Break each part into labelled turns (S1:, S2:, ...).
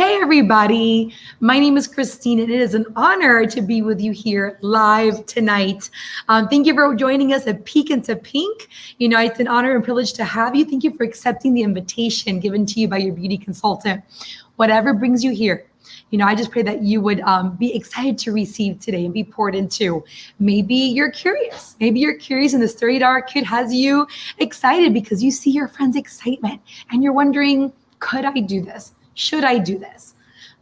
S1: Hey, everybody. My name is Christine, and it is an honor to be with you here live tonight. Thank you for joining us at Peek into Pink. It's an honor and privilege to have you. Thank you for accepting the invitation given to you by your beauty consultant. Whatever brings you here, I just pray that you would be excited to receive today and be poured into. Maybe you're curious. Maybe you're curious and this $30 kit has you excited because you see your friend's excitement and you're wondering, could I do this? Should I do this?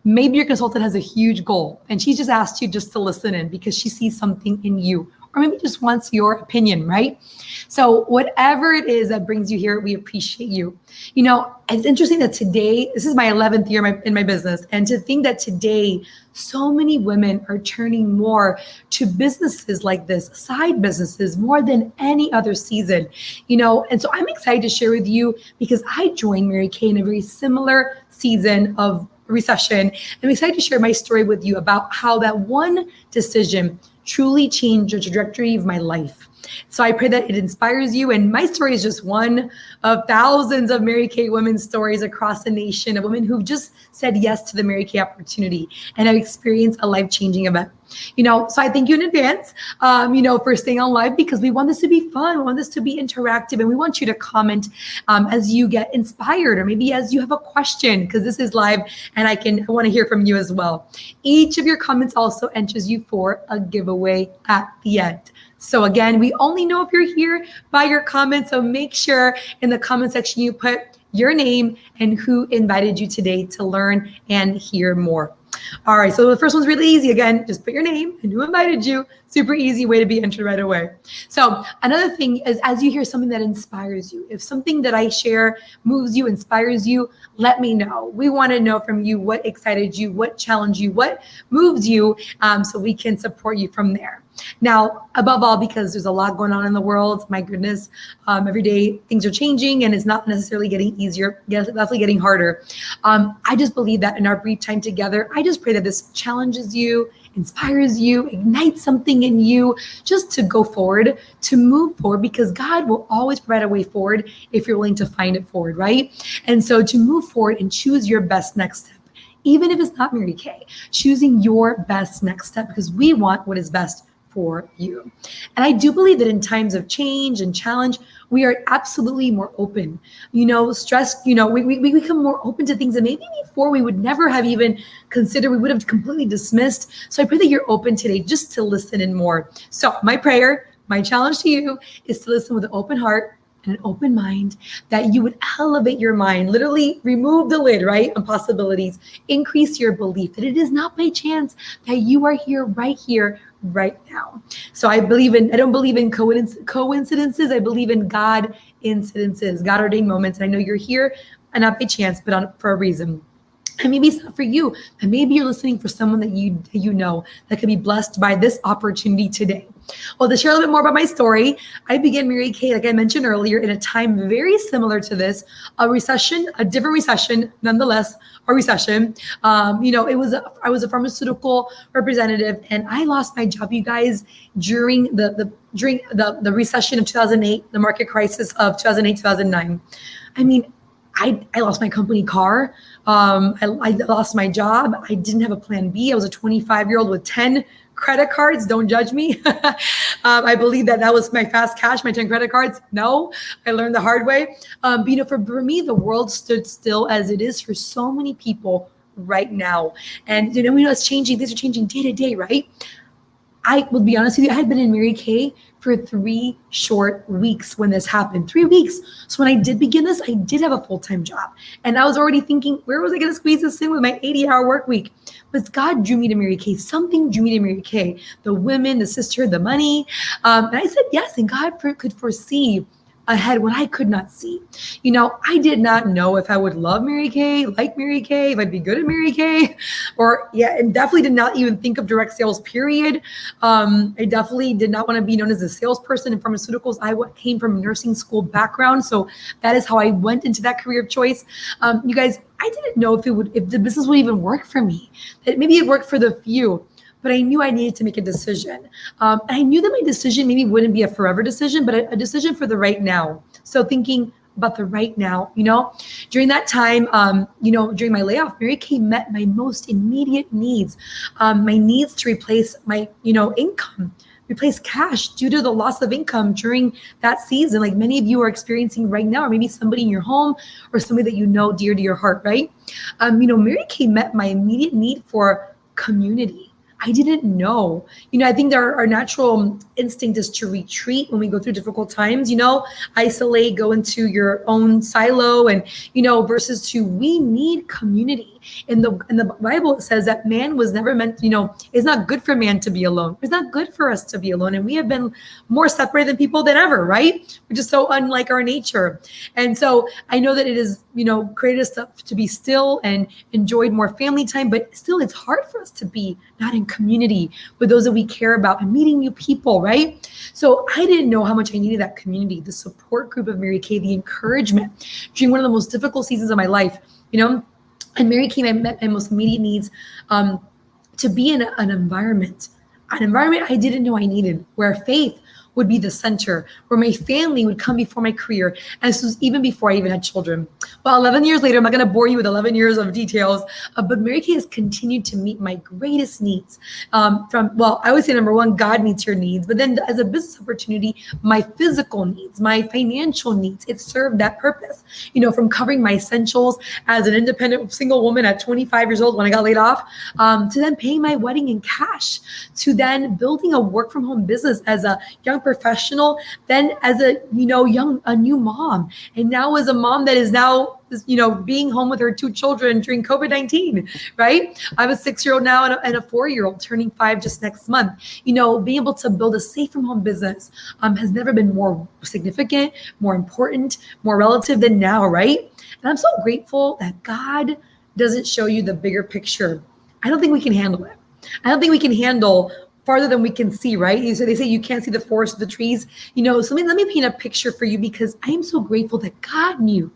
S1: Maybe your consultant has a huge goal and she just asked you just to listen in because she sees something in you, or maybe just wants your opinion, right? So whatever it is that brings you here, we appreciate you. It's interesting that today, this is my 11th year in my business, and to think that today, so many women are turning more to businesses like this, side businesses, more than any other season, and so I'm excited to share with you because I joined Mary Kay in a very similar season of recession. I'm excited to share my story with you about how that one decision truly changed the trajectory of my life. So I pray that it inspires you. And my story is just one of thousands of Mary Kay women's stories across the nation of women who've just said yes to the Mary Kay opportunity and have experienced a life-changing event. So I thank you in advance, for staying on live because we want this to be fun. We want this to be interactive, and we want you to comment as you get inspired or maybe as you have a question, because this is live and I want to hear from you as well. Each of your comments also enters you for a giveaway at the end. So again, we only know if you're here by your comments. So make sure in the comment section you put your name and who invited you today to learn and hear more. All right, so the first one's really easy. Again, just put your name and who invited you. Super easy way to be entered right away. So another thing is, as you hear something that inspires you, if something that I share moves you, inspires you, let me know. We want to know from you what excited you, what challenged you, what moved you, so we can support you from there. Now, above all, because there's a lot going on in the world, my goodness, every day things are changing and it's not necessarily getting easier, definitely getting harder. I just believe that in our brief time together, I just pray that this challenges you, inspires you, ignites something in you just to go forward, to move forward, because God will always provide a way forward if you're willing to find it forward, right? And so to move forward and choose your best next step, even if it's not Mary Kay, choosing your best next step, because we want what is best for you. And I do believe that in times of change and challenge, we are absolutely more open. Stress, we become more open to things that maybe before we would never have even considered, we would have completely dismissed. So I pray that you're open today just to listen in more. So my prayer, my challenge to you is to listen with an open heart and an open mind, that you would elevate your mind, literally remove the lid, right, on possibilities, increase your belief that it is not by chance that you are here, right now. So I don't believe in coincidences. I believe in God incidences, God ordained moments. And I know you're here and not by chance, but for a reason. And maybe it's not for you, and maybe you're listening for someone that you know that could be blessed by this opportunity today. Well, to share a little bit more about my story, I began Mary Kay, like I mentioned earlier, in a time very similar to this, a recession, a different recession, nonetheless, a recession. I was a pharmaceutical representative, and I lost my job, you guys, during the recession of 2008, the market crisis of 2008, 2009. I mean, I lost my company car. I lost my job. I didn't have a plan B. I was a 25-year-old with 10 credit cards. Don't judge me. I believe that was my fast cash, my 10 credit cards. No, I learned the hard way. For me, the world stood still, as it is for so many people right now. And it's changing. Things are changing day to day, right? I will be honest with you, I had been in Mary Kay for 3 short weeks when this happened, 3 weeks. So when I did begin this, I did have a full-time job. And I was already thinking, where was I going to squeeze this in with my 80-hour work week? But God drew me to Mary Kay. Something drew me to Mary Kay. The women, the sisterhood, the money. And I said yes, and God could foresee ahead when I could not see. I did not know if I would love Mary Kay, like Mary Kay, if I'd be good at Mary Kay, and definitely did not even think of direct sales, period. I definitely did not want to be known as a salesperson in pharmaceuticals. I came from a nursing school background, so that is how I went into that career of choice. You guys, I didn't know if the business would even work for me, that maybe it worked for the few. But I knew I needed to make a decision. I knew that my decision maybe wouldn't be a forever decision, but a decision for the right now. So thinking, about the right now. During that time, during my layoff, Mary Kay met my most immediate needs, my needs to replace my, income, replace cash due to the loss of income during that season, like many of you are experiencing right now, or maybe somebody in your home or somebody that you know dear to your heart, right? Mary Kay met my immediate need for community. I didn't know. I think our natural instinct is to retreat when we go through difficult times, isolate, go into your own silo, and, versus we need community. In the Bible, it says that man was never meant, it's not good for man to be alone. It's not good for us to be alone. And we have been more separated than people than ever, right? We're just so unlike our nature. And so I know that it is, created us to be still and enjoyed more family time, but still it's hard for us to be not in community with those that we care about and meeting new people, right? So I didn't know how much I needed that community, the support group of Mary Kay, the encouragement during one of the most difficult seasons of my life, And Mary Kay met my most immediate needs, to be in an environment I didn't know I needed, where faith would be the center, where my family would come before my career. And this was even before I even had children. Well, 11 years later, I'm not going to bore you with 11 years of details, but Mary Kay has continued to meet my greatest needs. I always say, number one, God meets your needs. But then as a business opportunity, my physical needs, my financial needs, it served that purpose. From covering my essentials as an independent single woman at 25 years old when I got laid off, to then paying my wedding in cash, to then building a work from home business as a young professional, then as a new mom, and now as a mom that is now being home with her 2 children during COVID-19, right? I have a 6-year-old now and a 4-year-old turning 5 just next month. Being able to build a safe from home business has never been more significant, more important, more relative than now, right? And I'm so grateful that God doesn't show you the bigger picture. I don't think we can handle it. I don't think we can handle farther than we can see, right? So they say you can't see the forest of the trees. So let me paint a picture for you, because I am so grateful that God knew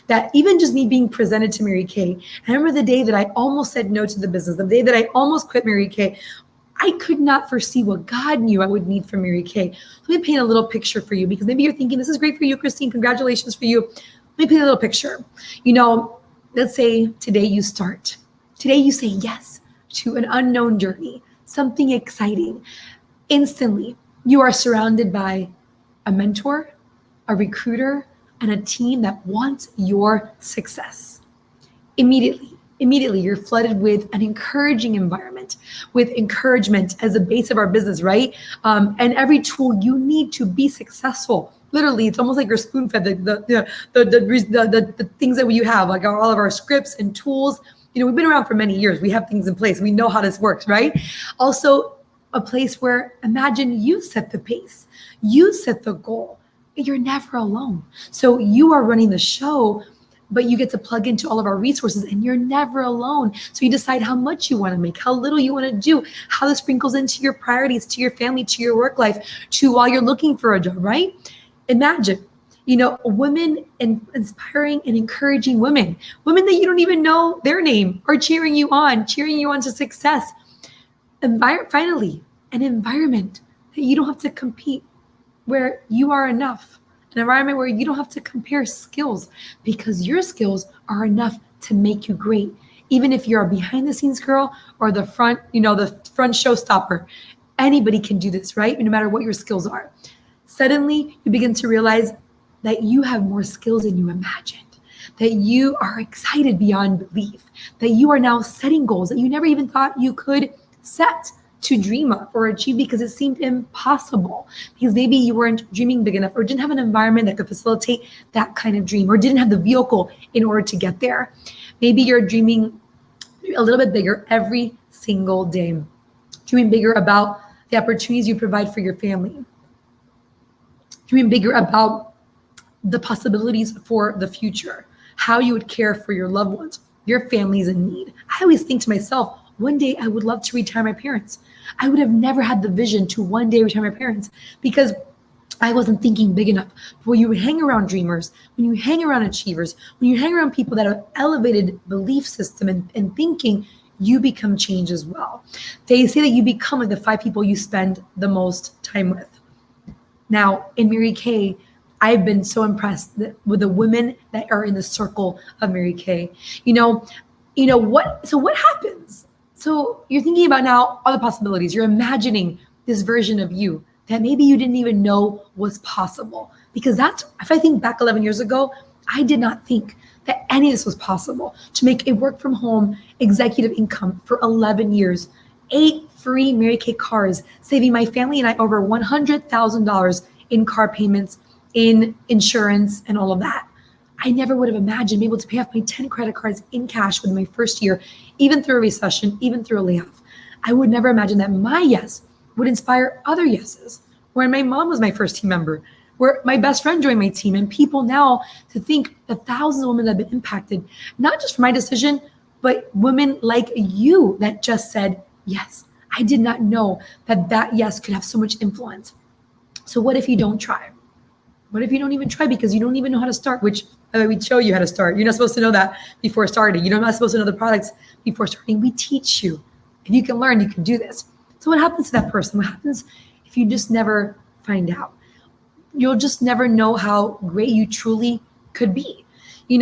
S1: that even just me being presented to Mary Kay. I remember the day that I almost said no to the business, the day that I almost quit Mary Kay. I could not foresee what God knew I would need from Mary Kay. Let me paint a little picture for you, because maybe you're thinking, this is great for you, Christine. Congratulations for you. Let me paint a little picture. Let's say today you start. Today you say yes to an unknown journey, something exciting. Instantly, you are surrounded by a mentor, a recruiter, and a team that wants your success. Immediately, you're flooded with an encouraging environment, with encouragement as the base of our business, right? And every tool you need to be successful. Literally, it's almost like you're spoon-fed the things that you have, like all of our scripts and tools. We've been around for many years. We have things in place. We know how this works, right? Also, a place where, imagine you set the pace. You set the goal. You're never alone. So you are running the show, but you get to plug into all of our resources, and you're never alone. So you decide how much you want to make, how little you want to do, how this sprinkles into your priorities, to your family, to your work life, to while you're looking for a job, right? Imagine women and inspiring and encouraging women that you don't even know their name are cheering you on to success. Finally, an environment that you don't have to compete, where you are enough, an environment where you don't have to compare skills, because your skills are enough to make you great. Even if you're a behind the scenes girl or the front showstopper, anybody can do this, right? No matter what your skills are. Suddenly, you begin to realize that you have more skills than you imagined, that you are excited beyond belief, that you are now setting goals that you never even thought you could set, to dream of or achieve, because it seemed impossible, because maybe you weren't dreaming big enough, or didn't have an environment that could facilitate that kind of dream, or didn't have the vehicle in order to get there. Maybe you're dreaming a little bit bigger every single day, dreaming bigger about the opportunities you provide for your family, dreaming bigger about the possibilities for the future, how you would care for your loved ones, your families in need. I always think to myself, one day I would love to retire my parents. I would have never had the vision to one day retire my parents, because I wasn't thinking big enough. But when you hang around dreamers, when you hang around achievers, when you hang around people that have elevated belief system and thinking, you become change as well. They say that you become like the 5 people you spend the most time with. Now, in Mary Kay, I've been so impressed with the women that are in the circle of Mary Kay. What? So what happens? So you're thinking about now all the possibilities. You're imagining this version of you that maybe you didn't even know was possible. Because if I think back 11 years ago, I did not think that any of this was possible. To make a work from home executive income for 11 years, 8 free Mary Kay cars, saving my family and I over $100,000 in car payments, in insurance, and all of that. I never would have imagined being able to pay off my 10 credit cards in cash within my first year, even through a recession, even through a layoff. I would never imagine that my yes would inspire other yeses, where my mom was my first team member, where my best friend joined my team, and people now to think the thousands of women that have been impacted, not just for my decision, but women like you that just said yes. I did not know that yes could have so much influence. So what if you don't try? What if you don't even try because you don't even know how to start, which we show you how to start. You're not supposed to know that before starting. You're not supposed to know the products before starting. We teach you. If you can learn, you can do this. So what happens to that person? What happens if you just never find out? You'll just never know how great you truly could be.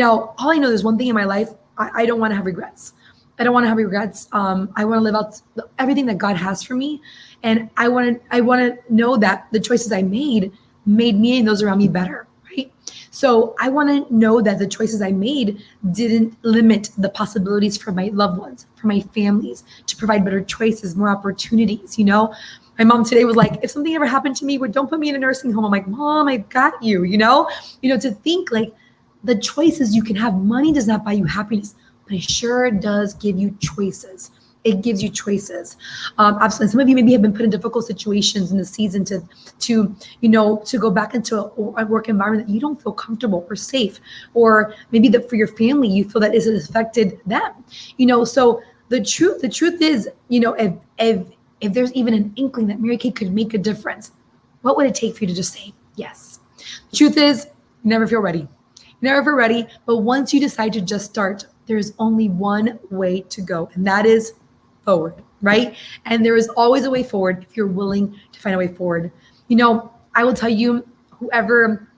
S1: All I know, there's one thing in my life, I don't want to have regrets. I don't want to have regrets. I want to live out everything that God has for me. And I want to know that the choices I made me and those around me better, right? So I want to know that the choices I made didn't limit the possibilities for my loved ones, for my families, to provide better choices, more opportunities. My mom today was like, if something ever happened to me, don't put me in a nursing home. I'm like, Mom, I got you, to think like the choices you can have. Money does not buy you happiness, but it sure does give you choices. It gives you choices. Absolutely. Some of you maybe have been put in difficult situations in the season to go back into a work environment that you don't feel comfortable or safe, or maybe that for your family, you feel that it has affected them. So the truth is, if there's even an inkling that Mary Kay could make a difference, what would it take for you to just say yes? The truth is, you never feel ready. You never feel ready, but once you decide to just start, there's only one way to go, and that is forward, right? And there is always a way forward if you're willing to find a way forward. I will tell you, whoever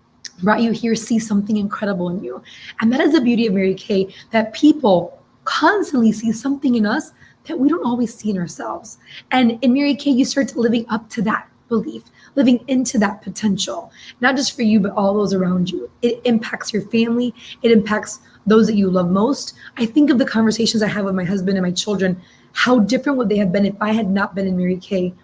S1: brought you here sees something incredible in you. And that is the beauty of Mary Kay, that people constantly see something in us that we don't always see in ourselves. And in Mary Kay, you start living up to that belief, living into that potential, not just for you, but all those around you. It impacts your family. It impacts those that you love most. I think of the conversations I have with my husband and my children. How different would they have been if I had not been in Mary Kay?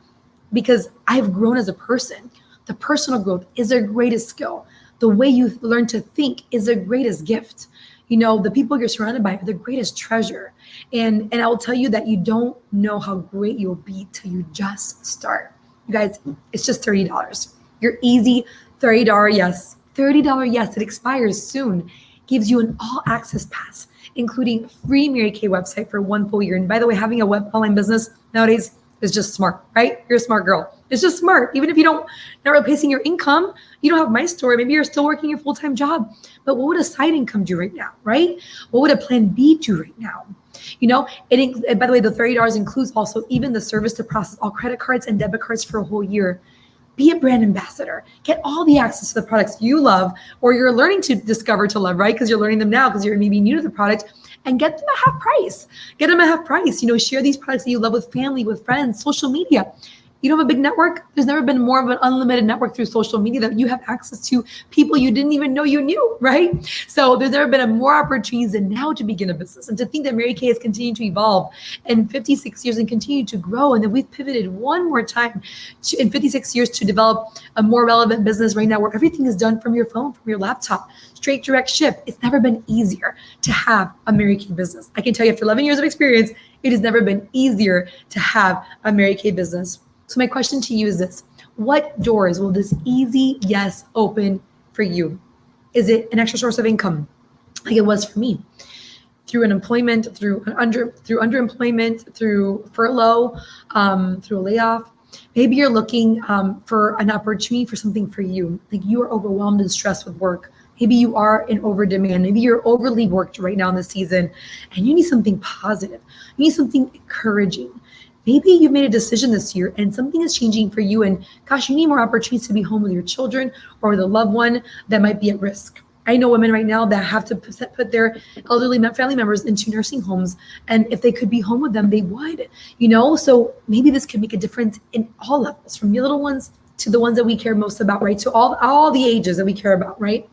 S1: Because I've grown as a person. The personal growth is their greatest skill. The way you learn to think is their greatest gift. The people you're surrounded by are the greatest treasure. And I will tell you that you don't know how great you'll be till you just start. You guys, it's just $30. Your easy $30 yes. $30 yes, it expires soon. Gives you an all-access pass, including free Mary Kay website for 1 full year. And by the way, having a web online business nowadays is just smart, right? You're a smart girl. It's just smart. Even if you not replacing your income, you don't have my story. Maybe you're still working your full-time job, but what would a side income do right now, right? What would a plan B do right now? And by the way, the $30 includes also even the service to process all credit cards and debit cards for a whole year. Be a brand ambassador. Get all the access to the products you love, or you're learning to discover to love, right? Because you're learning them now because you're maybe new to the product, and get them at half price. Get them at half price. Share these products that you love with family, with friends, social media. You don't have a big network? There's never been more of an unlimited network through social media that you have access to people you didn't even know you knew, right? So there's never been more opportunities than now to begin a business. And to think that Mary Kay has continued to evolve in 56 years and continue to grow, and that we've pivoted one more time in 56 years to develop a more relevant business right now where everything is done from your phone, from your laptop, straight direct ship. It's never been easier to have a Mary Kay business. I can tell you after 11 years of experience, it has never been easier to have a Mary Kay business. So my question to you is this: what doors will this easy yes open for you? Is it an extra source of income, like it was for me, through unemployment, through underemployment, through furlough, through a layoff? Maybe you're looking for an opportunity for something for you, like you are overwhelmed and stressed with work. Maybe you are in over demand. Maybe you're overly worked right now in the season, and you need something positive. You need something encouraging. Maybe you've made a decision this year and something is changing for you, and gosh, you need more opportunities to be home with your children or with a loved one that might be at risk. I know women right now that have to put their elderly family members into nursing homes, and if they could be home with them, they would, So maybe this can make a difference in all levels, from your little ones to the ones that we care most about, right? To all the ages that we care about, right?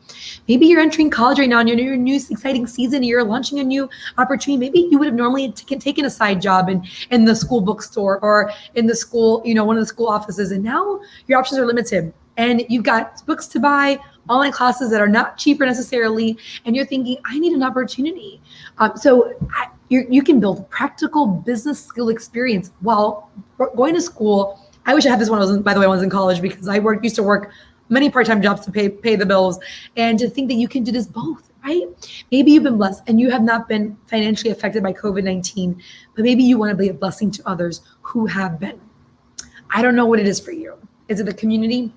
S1: Maybe you're entering college right now and you're in your new exciting season, you're launching a new opportunity. Maybe you would have normally taken a side job in the school bookstore or in the school, one of the school offices, and now your options are limited. And you've got books to buy, online classes that are not cheaper necessarily, and you're thinking, I need an opportunity. You can build practical business skill experience while going to school. I wish I had this when I was in college, because I used to work many part-time jobs to pay the bills, and to think that you can do this both, right? Maybe you've been blessed and you have not been financially affected by COVID-19, but maybe you want to be a blessing to others who have been. I don't know what it is for you. Is it the community?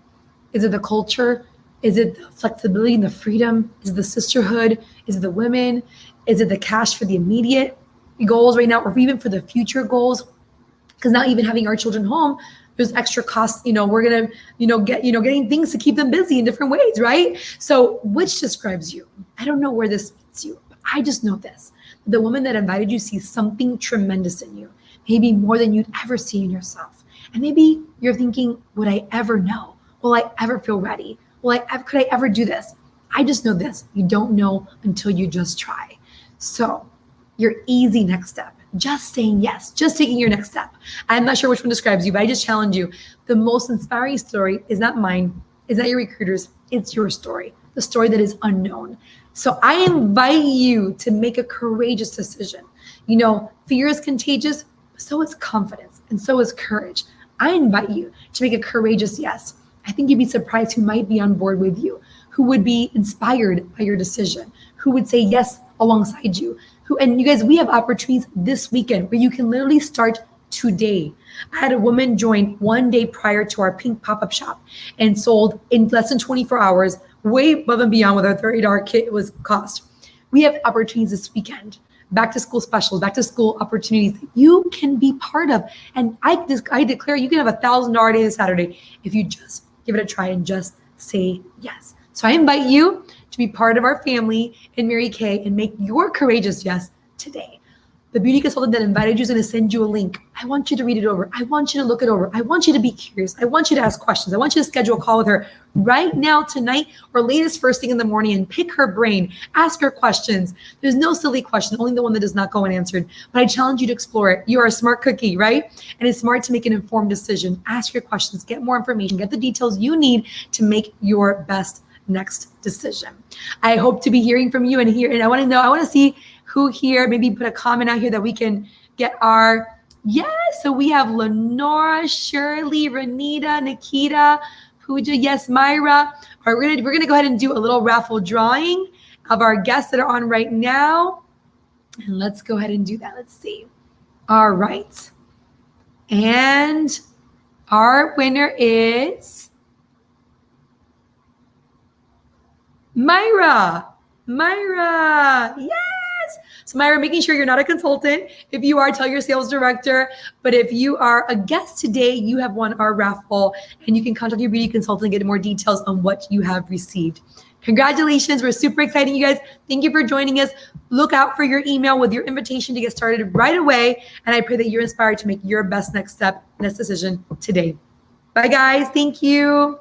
S1: Is it the culture? Is it the flexibility and the freedom? Is it the sisterhood? Is it the women? Is it the cash for the immediate goals right now, or even for the future goals? Because now, even having our children home, there's extra costs. We're gonna, getting things to keep them busy in different ways, right? So, which describes you? I don't know where this fits you, but I just know this: the woman that invited you sees something tremendous in you, maybe more than you'd ever see in yourself. And maybe you're thinking, would I ever know? Will I ever feel ready? Could I ever do this? I just know this: you don't know until you just try. So, your easy next step, just saying yes, just taking your next step. I'm not sure which one describes you, but I just challenge you. The most inspiring story is not mine, is not your recruiter's, it's your story, the story that is unknown. So I invite you to make a courageous decision. Fear is contagious, but so is confidence, and so is courage. I invite you to make a courageous yes. I think you'd be surprised who might be on board with you, who would be inspired by your decision, who would say yes alongside you. And you guys, we have opportunities this weekend where you can literally start today. I had a woman join one day prior to our pink pop-up shop and sold in less than 24 hours, way above and beyond what our $30 kit was cost. We have opportunities this weekend, back to school specials, back to school opportunities that you can be part of. And I declare you can have $1,000 day this Saturday if you just give it a try and just say yes. So I invite you to be part of our family in Mary Kay and make your courageous yes today. The beauty consultant that invited you is going to send you a link. I want you to read it over. I want you to look it over. I want you to be curious. I want you to ask questions. I want you to schedule a call with her right now, tonight, or latest first thing in the morning, and pick her brain. Ask her questions. There's no silly question, only the one that does not go unanswered. But I challenge you to explore it. You are a smart cookie, right? And it's smart to make an informed decision. Ask your questions. Get more information. Get the details you need to make your best next decision. I hope to be hearing from you, and I want to see who here, maybe put a comment out here that we can get so we have Lenora, Shirley, Renita, Nikita, Pooja, yes, Myra. All right, we're gonna go ahead and do a little raffle drawing of our guests that are on right now. And let's go ahead and do that. Let's see. All right. And our winner is Myra. Yes. So Myra, making sure you're not a consultant. If you are, tell your sales director. But if you are a guest today, you have won our raffle, and you can contact your beauty consultant and get more details on what you have received. Congratulations. We're super excited, you guys. Thank you for joining us. Look out for your email with your invitation to get started right away. And I pray that you're inspired to make your best next step, next decision today. Bye, guys. Thank you.